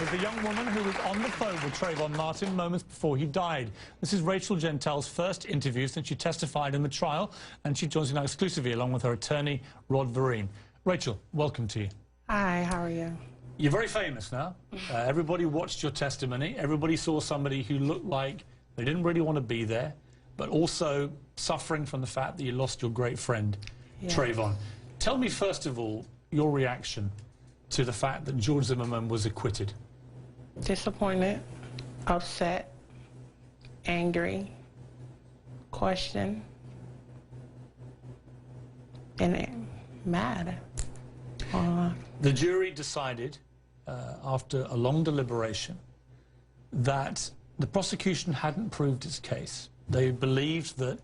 was the young woman who was on the phone with Trayvon Martin moments before he died. This is Rachel Jeantel's first interview since she testified in the trial, and she joins me now exclusively along with her attorney, Rod Vereen. Rachel, welcome to you. Hi, how are you? You're very famous now. Everybody watched your testimony. Everybody saw somebody who looked like they didn't really want to be there, but also suffering from the fact that you lost your great friend, Trayvon. Tell me, first of all, your reaction to the fact that George Zimmerman was acquitted. Disappointed, upset, angry, questioned, and mad. The jury decided, after a long deliberation, that the prosecution hadn't proved its case. They believed that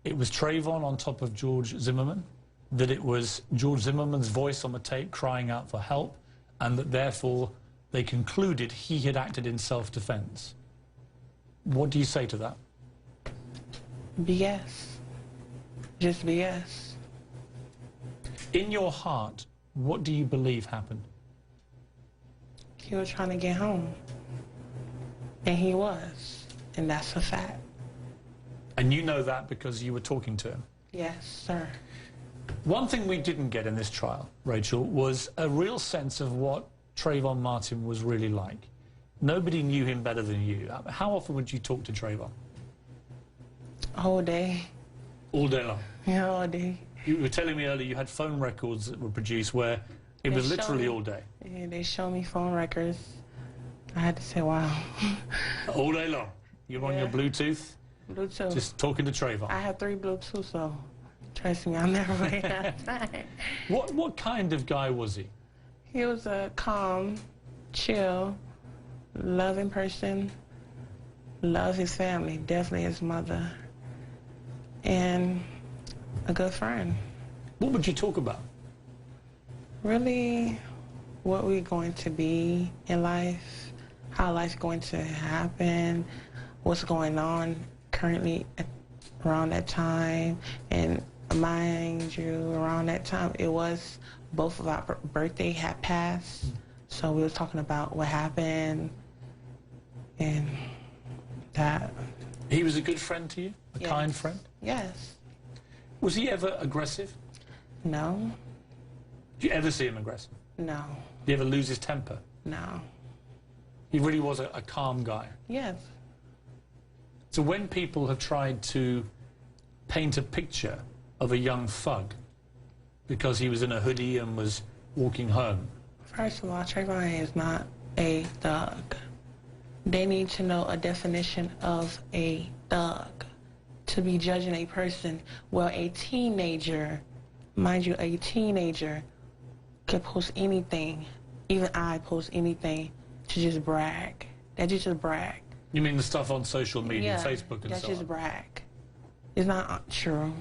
it was Trayvon on top of George Zimmerman, that it was George Zimmerman's voice on the tape crying out for help, and that therefore they concluded he had acted in self-defense. What do you say to that? BS. Just BS. In your heart, what do you believe happened? He was trying to get home. And he was. And that's a fact. And you know that because you were talking to him? Yes, sir. One thing we didn't get in this trial, Rachel, was a real sense of what Trayvon Martin was really like. Nobody knew him better than you. How often would you talk to Trayvon? All day. All day long? Yeah, all day. You were telling me earlier you had phone records that were produced where it was literally all day. Yeah, they showed me phone records. I had to say, wow. All day long? You're on your Bluetooth? Bluetooth. Just talking to Trayvon? I have 3 Bluetooth, so trust me, I'll never wait out of time. What kind of guy was he? He was a calm, chill, loving person. Loves his family, definitely his mother. And a good friend. What would you talk about? Really, what we're going to be in life, how life's going to happen, what's going on currently around that time. And mind you, around that time, it was both of our birthday had passed. So we were talking about what happened and that. He was a good friend to you? A Yes. kind friend? Yes. Was he ever aggressive? No. Did you ever see him aggressive? No. Did he ever lose his temper? No. He really was a calm guy. Yes. So when people have tried to paint a picture of a young thug because he was in a hoodie and was walking home. First of all, Trayvon is not a thug. They need to know a definition of a thug to be judging a person. Well, a teenager, mind you, a teenager can post anything. Even I post anything to just brag. That's just brag. You mean the stuff on social media, Yeah, Facebook and so on? that's just brag. It's not true.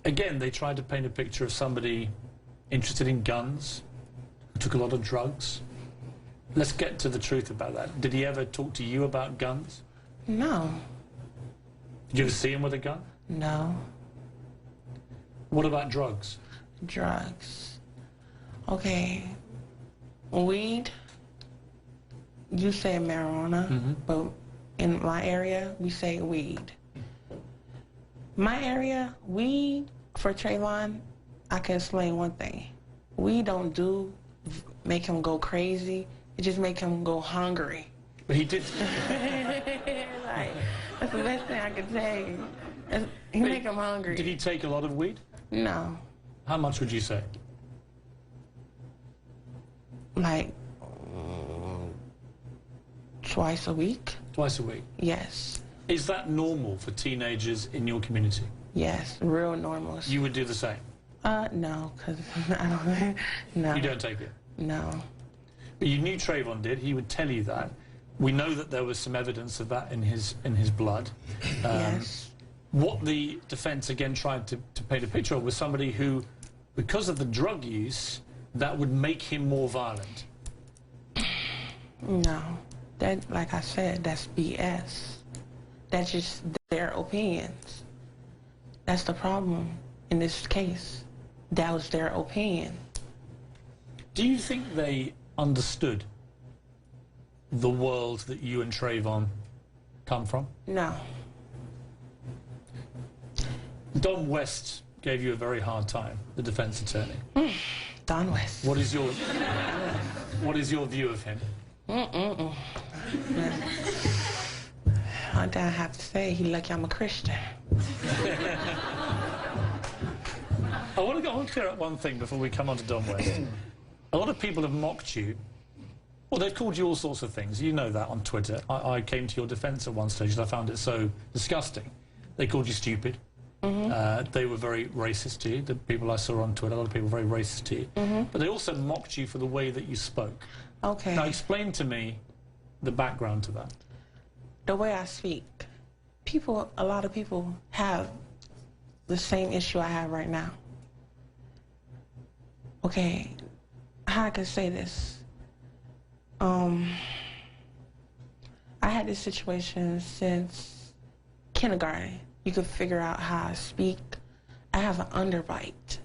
Again, they tried to paint a picture of somebody interested in guns, who took a lot of drugs. Let's get to the truth about that. Did he ever talk to you about guns? No. Did you ever see him with a gun? No. What about drugs? Drugs. Okay. Weed. You say marijuana, but in my area, we say weed. My area, weed, for Trayvon, I can explain one thing. We don't make him go crazy. It just make him go hungry. But he did. Like, that's the best thing I could say. He make him hungry. Did he take a lot of weed? No. How much would you say? Like, twice a week? Twice a week? Yes. Is that normal for teenagers in your community? Yes, real normal. You would do the same? No, because I don't, no. You don't take it? No. But you knew Trayvon did. He would tell you that. We know that there was some evidence of that in his blood. Yes. What the defense again tried to paint a picture of was somebody who, because of the drug use, that would make him more violent. No. That, like I said, that's BS. That's just their opinions. That's the problem in this case. That was their opinion. Do you think they understood the world that you and Trayvon come from? No. Don West gave you a very hard time, the defense attorney. Don West. What is your view of him? I don't have to say, he lucky I'm a Christian. I want to clear up one thing before we come on to Don West. A lot of people have mocked you. Well, they've called you all sorts of things. You know that on Twitter. I came to your defense at one stage and I found it so disgusting. They called you stupid. They were very racist to you. The people I saw on Twitter, a lot of people were very racist to you. But they also mocked you for the way that you spoke. Okay. Now, explain to me the background to that. The way I speak. A lot of people have the same issue I have right now. Okay, how I can say this? I had this situation since kindergarten. You could figure out how I speak. I have an underbite.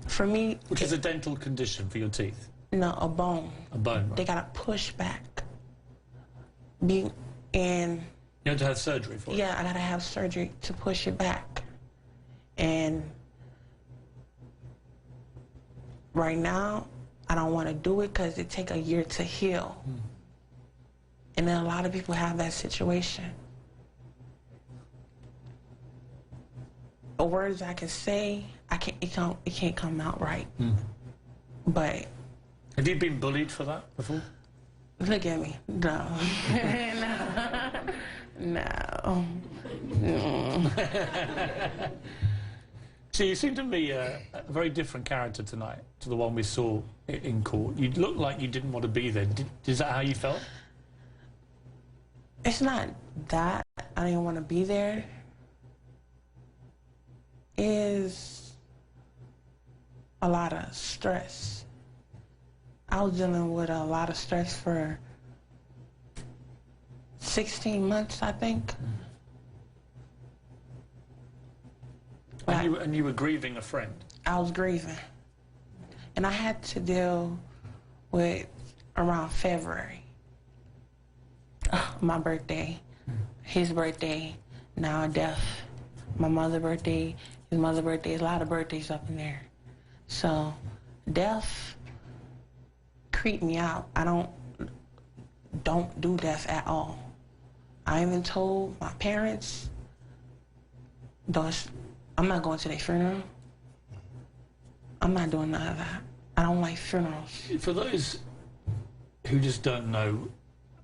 For me... Which is a dental condition for your teeth? No, a bone. A bone, right. They gotta push back. And... You had to have surgery for it? Yeah, I gotta have surgery to push it back. And right now, I don't want to do it because it takes a year to heal. And then a lot of people have that situation. The words I can say, it can't come out right. But have you been bullied for that before? look at me. No. No. So you seem to be a very different character tonight to the one we saw in court. You looked like you didn't want to be there. Is that how you felt? It's not that I didn't want to be there. Is a lot of stress. I was dealing with a lot of stress for 16 months, I think. And you were grieving a friend? I was grieving. And I had to deal with around February. My birthday, his birthday, now a death. My mother's birthday, his mother's birthday, a lot of birthdays up in there. So death creeped me out. I don't do death at all. I even told my parents, I'm not going to their funeral. I'm not doing none of that. I don't like funerals. For those who just don't know,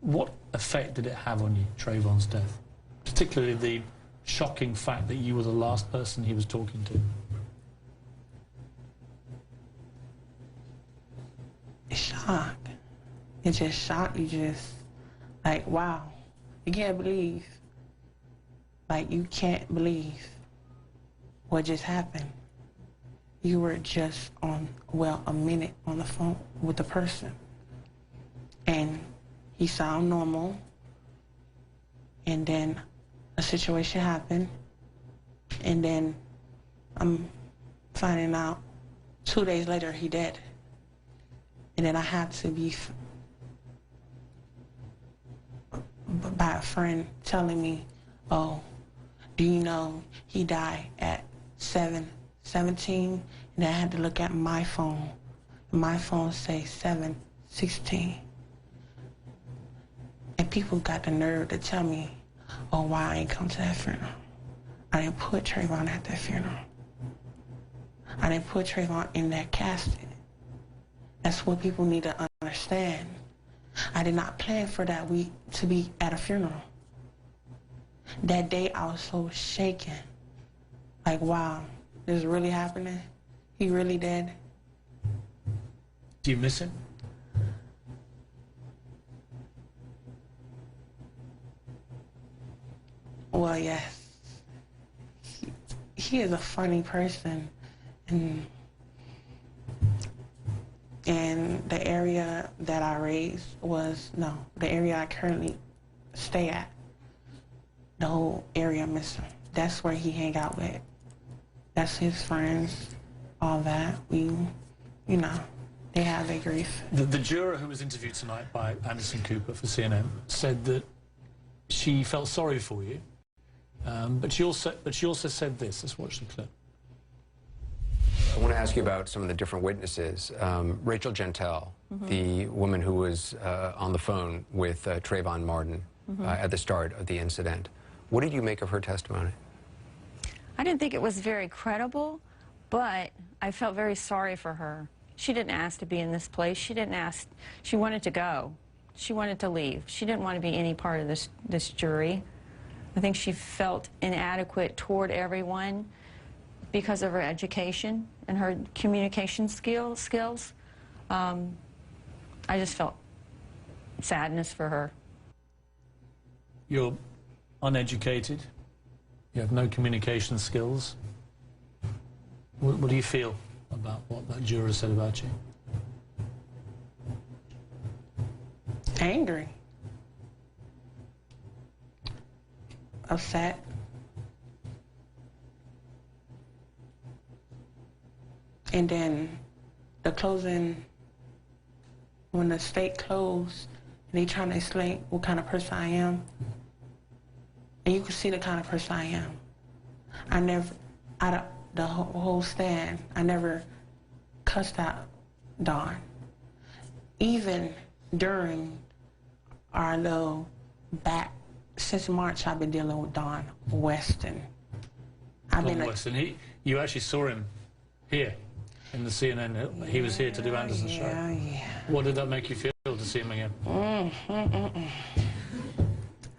what effect did it have on you, Trayvon's death? Particularly the shocking fact that you were the last person he was talking to. It's shock. It's just shock. You just, like, wow. You can't believe. Like, you can't believe what just happened. You were just a minute on the phone with the person. And he sounded normal. And then a situation happened. And then I'm finding out 2 days later he dead. And then I had to be by a friend telling me, oh, do you know he died at 7:17? And I had to look at my phone. And my phone say 7:16. And people got the nerve to tell me, oh, why I ain't come to that funeral. I didn't put Trayvon at that funeral. I didn't put Trayvon in that casket. That's what people need to understand. I did not plan for that week to be at a funeral. That day I was so shaken. Like, wow, this is really happening? He really dead? Do you miss him? Well, yes. He is a funny person. And the area that I raised the area I currently stay at, the whole area miss him. That's where he hang out with. That's his friends, all that. We you know, they have their grief. The juror who was interviewed tonight by Anderson Cooper for CNN said that she felt sorry for you, but she also said this. Let's watch the clip. I want to ask you about some of the different witnesses. Rachel Jeantel, the woman who was on the phone with Trayvon Martin at the start of the incident. What did you make of her testimony? I didn't think it was very credible, but I felt very sorry for her. She didn't ask to be in this place. She didn't ask. She wanted to go. She wanted to leave. She didn't want to be any part of this jury. I think she felt inadequate toward everyone because of her education and her communication skills. I just felt sadness for her. You're uneducated. You have no communication skills. What do you feel about what that juror said about you? Angry. Upset. And then the closing, when the state closed, and they trying to explain what kind of person I am, and you can see the kind of person I am. I never, out of the whole stand, I never cussed out Don. Even during our little back, since March, I've been dealing with Don Weston. Weston, you actually saw him here in the CNN. He was here to do Anderson's show. Yeah. What did that make you feel to see him again?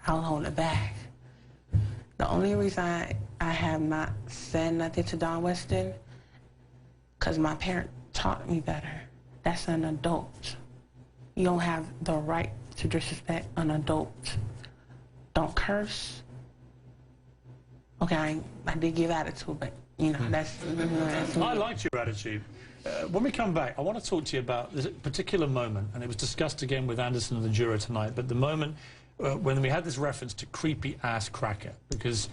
I'll hold it back. The only reason I have not said nothing to Don Weston, because my parent taught me better. That's an adult. You don't have the right to disrespect an adult. Don't curse. Okay, I did give attitude, but you know, that's I liked your attitude. When we come back, I want to talk to you about this particular moment, and it was discussed again with Anderson and the juror tonight, but the moment when we had this reference to creepy ass cracker, because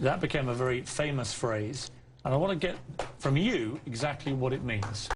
that became a very famous phrase, and I want to get from you exactly what it means.